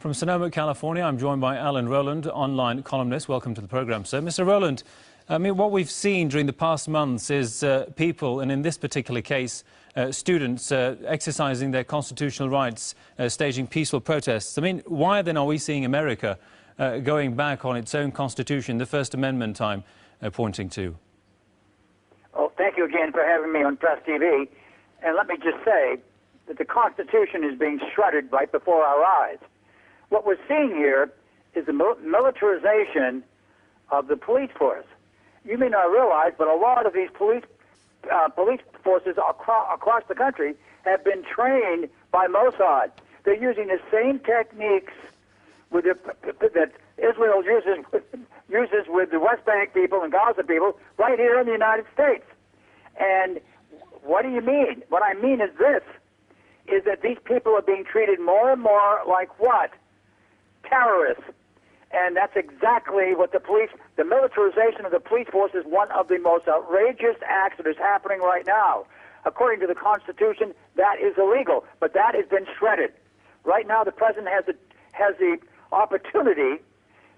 From Sonoma, California, I'm joined by Allen Roland, online columnist. Welcome to the program, sir. Mr. Roland, I mean, what we've seen during the past months is people, and in this particular case, students exercising their constitutional rights, staging peaceful protests. I mean, why then are we seeing America going back on its own constitution, the First Amendment time, pointing to? Oh, thank you again for having me on Press TV. And let me just say that the Constitution is being shredded right before our eyes. What we're seeing here is the militarization of the police force. You may not realize, but a lot of these police forces across the country have been trained by Mossad. They're using the same techniques that Israel uses with the West Bank people and Gaza people right here in the United States. And what do you mean? What I mean is this, is that these people are being treated more and more like what? Terrorists. And that's exactly what the militarization of the police force is one of the most outrageous acts that is happening right now. According to the Constitution, that is illegal, but that has been shredded. Right now, the president has the opportunity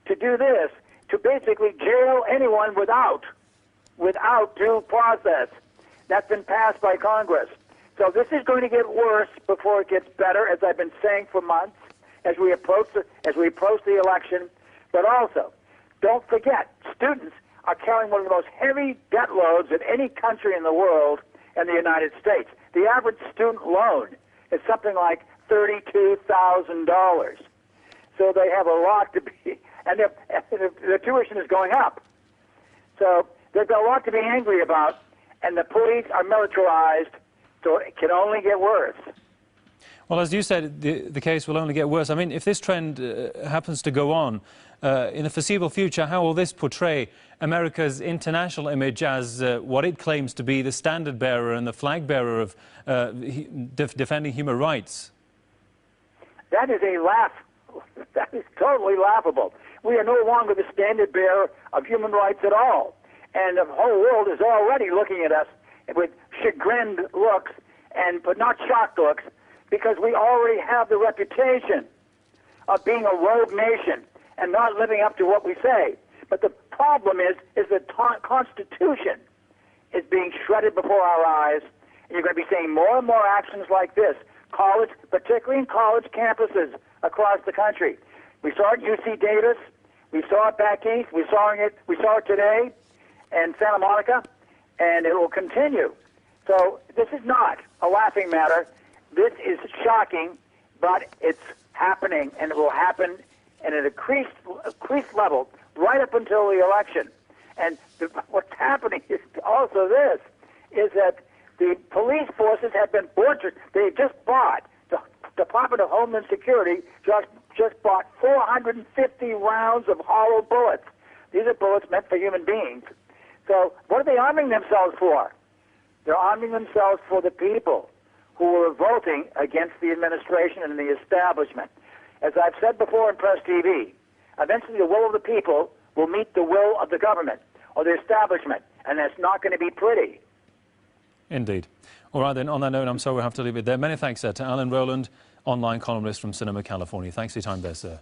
to do this, to basically jail anyone without due process. That's been passed by Congress. So this is going to get worse before it gets better, as I've been saying for months, as we approach the election. But also, don't forget, students are carrying one of the most heavy debt loads of any country in the world in the United States. The average student loan is something like $32,000. So they have a lot to be, and the tuition is going up. So they've got a lot to be angry about, and the police are militarized, so it can only get worse. Well, as you said, the case will only get worse. I mean, if this trend happens to go on in the foreseeable future, how will this portray America's international image as what it claims to be the standard bearer and the flag bearer of defending human rights? That is a laugh. That is totally laughable. We are no longer the standard bearer of human rights at all. And the whole world is already looking at us with chagrined looks, but not shocked looks, because we already have the reputation of being a rogue nation and not living up to what we say. But the problem is the Constitution is being shredded before our eyes, and you're going to be seeing more and more actions like this, particularly in college campuses across the country. We saw it at UC Davis, we saw it back east, we saw it today in Santa Monica, and it will continue. So this is not a laughing matter. This is shocking, but it's happening, and it will happen at an increased level right up until the election. And what's happening is also this, is that the police forces have been fortressed. They just bought, the Department of Homeland Security just bought 450 rounds of hollow bullets. These are bullets meant for human beings. So what are they arming themselves for? They're arming themselves for the people who are revolting against the administration and the establishment. As I've said before in Press TV, eventually the will of the people will meet the will of the government or the establishment, and that's not going to be pretty. Indeed. All right, then, on that note, I'm sorry we'll have to leave it there. Many thanks, sir, to Allen Roland, online columnist from Sonoma, California. Thanks for your time there, sir.